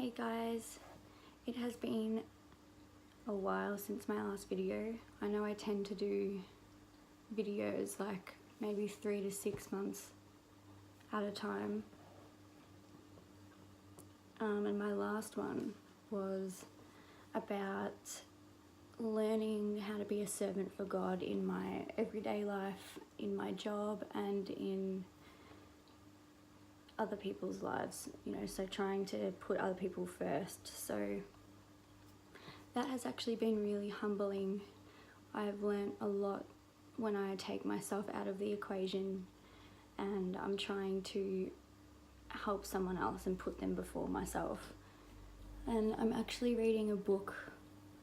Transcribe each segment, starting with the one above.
Hey guys, it has been a while since my last video. I know I tend to do videos like maybe 3 to 6 months at a time. And my last one was about learning how to be a servant for God in my everyday life, in my job, and in other people's lives, so trying to put other people first. So that has actually been really humbling. I've learnt a lot when I take myself out of the equation and I'm trying to help someone else and put them before myself. And I'm actually reading a book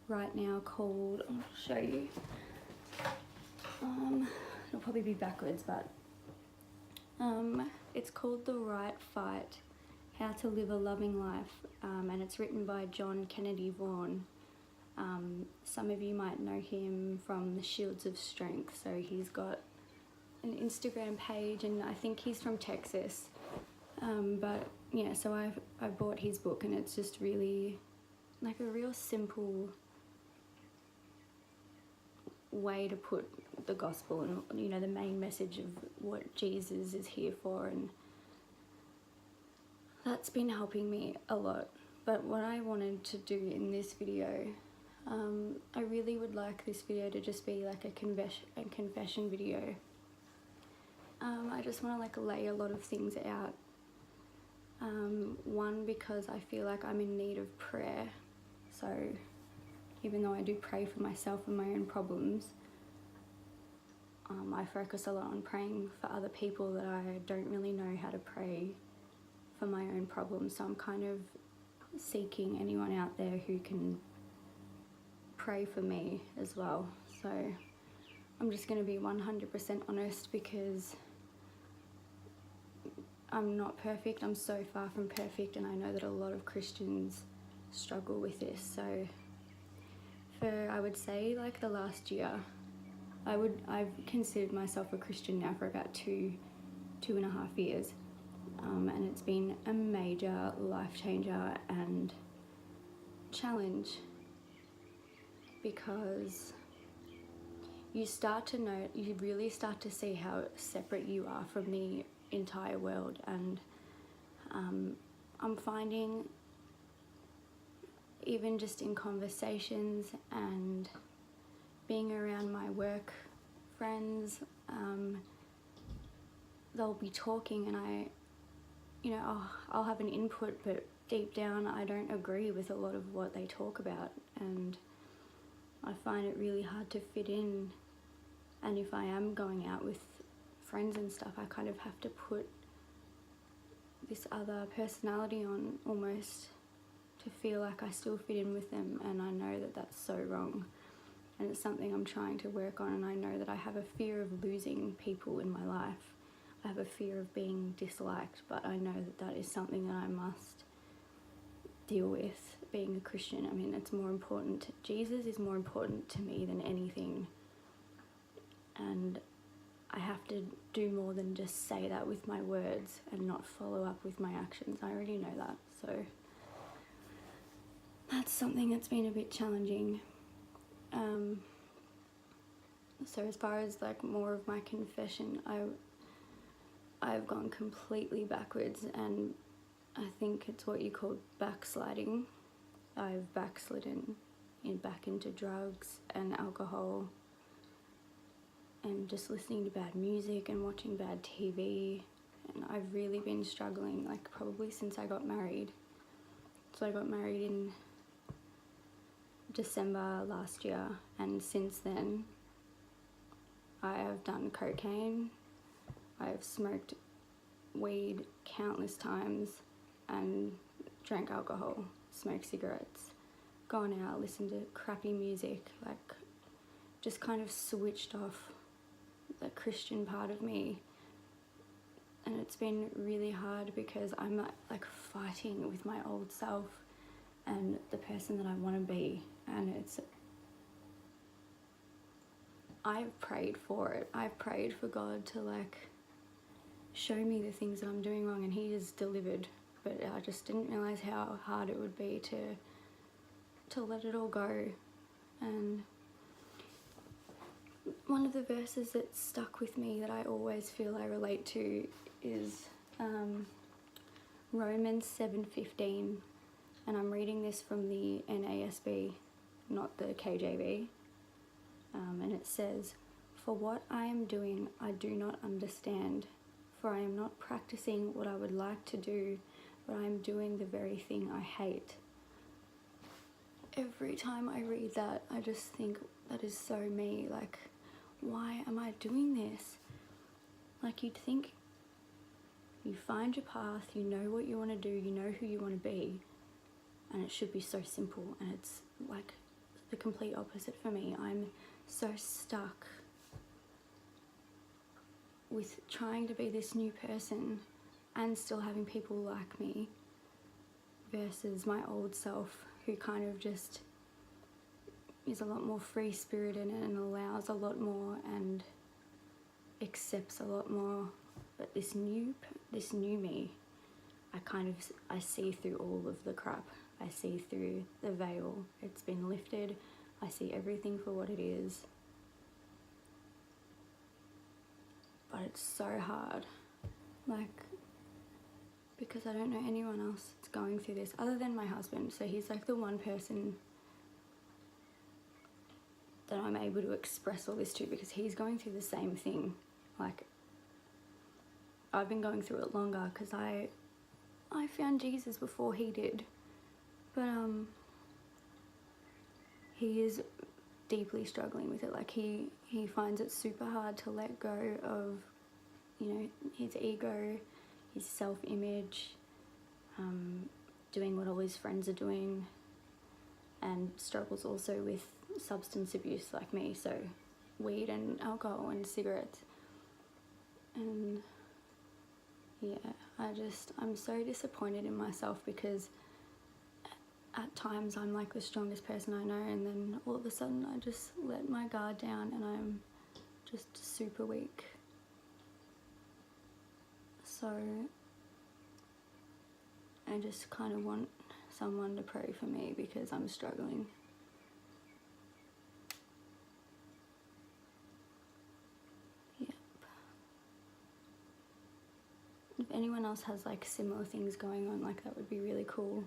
right now called, I'll show you, it'll probably be backwards, but it's called The Right Fight, How to Live a Loving Life, and it's written by John Kennedy Vaughan. Some of you might know him from the Shields of Strength, so he's got an Instagram page and I think he's from Texas, but yeah, so I bought his book and it's just really like a real simple way to put the gospel and the main message of what Jesus is here for, and that's been helping me a lot. But what I wanted to do in this video, I really would like this video to just be like a confession video. I just want to lay a lot of things out. One, because I feel like I'm in need of prayer, so even though I do pray for myself and my own problems, I focus a lot on praying for other people that I don't really know how to pray for my own problems. So I'm kind of seeking anyone out there who can pray for me as well. So I'm just going to be 100% honest, because I'm not perfect. I'm so far from perfect, and I know that a lot of Christians struggle with this. So for, I would say, like the last year, I've considered myself a Christian now for about two and a half years, and it's been a major life changer and challenge, because you really start to see how separate you are from the entire world. And I'm finding, even just in conversations and being around my work friends, they'll be talking and I'll have an input, but deep down I don't agree with a lot of what they talk about, and I find it really hard to fit in. And if I am going out with friends and stuff, I kind of have to put this other personality on almost to feel like I still fit in with them, and I know that that's so wrong, and it's something I'm trying to work on. And I know that I have a fear of losing people in my life. I have a fear of being disliked, but I know that that is something that I must deal with being a Christian. I mean, it's more important. Jesus is more important to me than anything, and I have to do more than just say that with my words and not follow up with my actions. I already know that, so that's something that's been a bit challenging. So as far as more of my confession, I've gone completely backwards, and I think it's what you call backsliding. I've backslidden back into drugs and alcohol and just listening to bad music and watching bad TV, and I've really been struggling probably since I got married. So I got married in December last year, and since then I have done cocaine, I've smoked weed countless times and drank alcohol, smoked cigarettes, gone out, listened to crappy music, just kind of switched off the Christian part of me. And it's been really hard because I'm fighting with my old self and the person that I want to be, and I've prayed for it. I've prayed for God to show me the things that I'm doing wrong, and he has delivered. but I just didn't realise how hard it would be to let it all go. And one of the verses that stuck with me that I always feel I relate to is Romans 7:15, and I'm reading this from the NASB, not the KJV, and it says, "For what I am doing I do not understand, for I am not practicing what I would like to do, but I am doing the very thing I hate." Every time I read that, I just think that is so me. Like, why am I doing this? Like, you'd think you find your path, you know what you want to do, you know who you want to be, and it should be so simple, and it's like the complete opposite for me. I'm so stuck with trying to be this new person and still having people like me versus my old self, who kind of just is a lot more free-spirited and allows a lot more and accepts a lot more. But this new me, I see through all of the crap. I see through the veil. It's been lifted. I see everything for what it is. But it's so hard. Like, because I don't know anyone else that's going through this other than my husband. So he's like the one person that I'm able to express all this to, because he's going through the same thing. Like, I've been going through it longer because I found Jesus before he did. But he is deeply struggling with it. Like, he finds it super hard to let go of, you know, his ego, his self-image, doing what all his friends are doing, and struggles also with substance abuse like me, so weed and alcohol and cigarettes. And yeah, I'm so disappointed in myself, because at times I'm like the strongest person I know, and then all of a sudden I just let my guard down and I'm just super weak. So I just kind of want someone to pray for me, because I'm struggling. Yep. If anyone else has like similar things going on, like, that would be really cool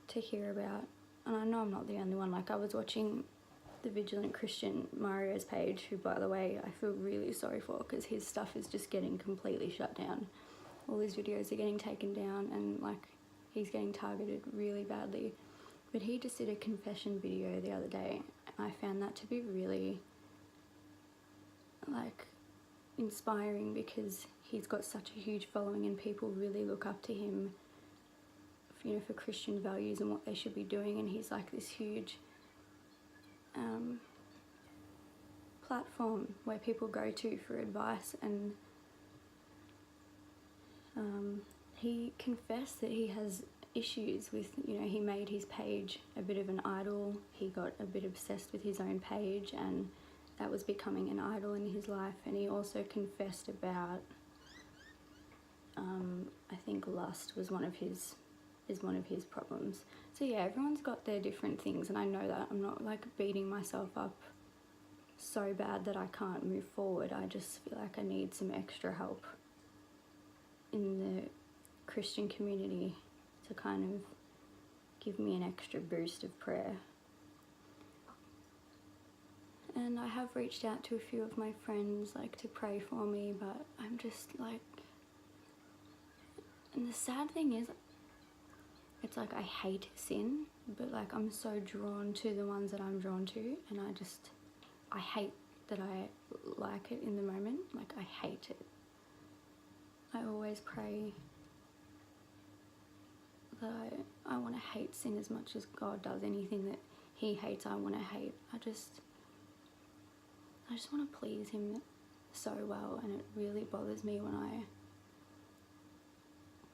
to hear about. And I know I'm not the only one. Like, I was watching the Vigilant Christian Mario's page, who, by the way, I feel really sorry for, because his stuff is just getting completely shut down. All his videos are getting taken down, and like, he's getting targeted really badly. But he just did a confession video the other day, and I found that to be really like inspiring, because he's got such a huge following and people really look up to him, you know, for Christian values and what they should be doing. And he's like this huge platform where people go to for advice. And he confessed that he has issues with, you know, he made his page a bit of an idol. He got a bit obsessed with his own page, and that was becoming an idol in his life. And he also confessed about, I think lust was one of his problems. So yeah, everyone's got their different things, and I know that. I'm not like beating myself up so bad that I can't move forward. I just feel like I need some extra help in the Christian community to kind of give me an extra boost of prayer. And I have reached out to a few of my friends, like, to pray for me, but I'm just like, and the sad thing is, it's like I hate sin, but like I'm so drawn to the ones that I'm drawn to, and I hate that I like it in the moment. Like, I hate it. I always pray that I want to hate sin as much as God does. Anything that he hates, I want to hate. I just want to please him so well, and it really bothers me when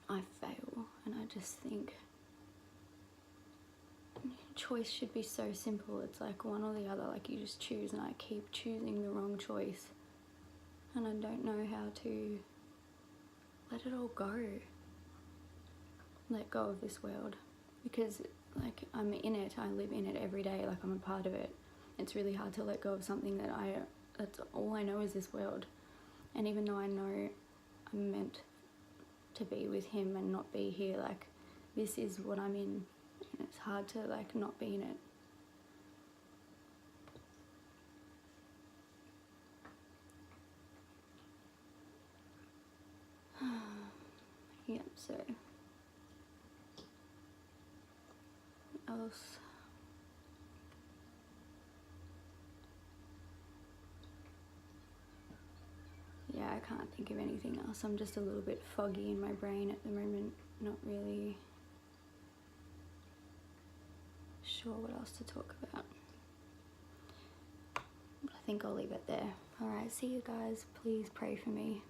I fail. And I just think choice should be so simple. It's like one or the other, like, you just choose, and I keep choosing the wrong choice, and I don't know how to let it all go. let go of this world, because like I'm in it, I live in it every day, like I'm a part of it. It's really hard to let go of something that's all I know is this world. And even though I know I'm meant to be with him and not be here, like this is what I'm in, and it's hard to like not be in it. Yep, so what else? Yeah, I can't think of anything else. I'm just a little bit foggy in my brain at the moment, not really sure what else to talk about. But I think I'll leave it there. Alright, see you guys. Please pray for me.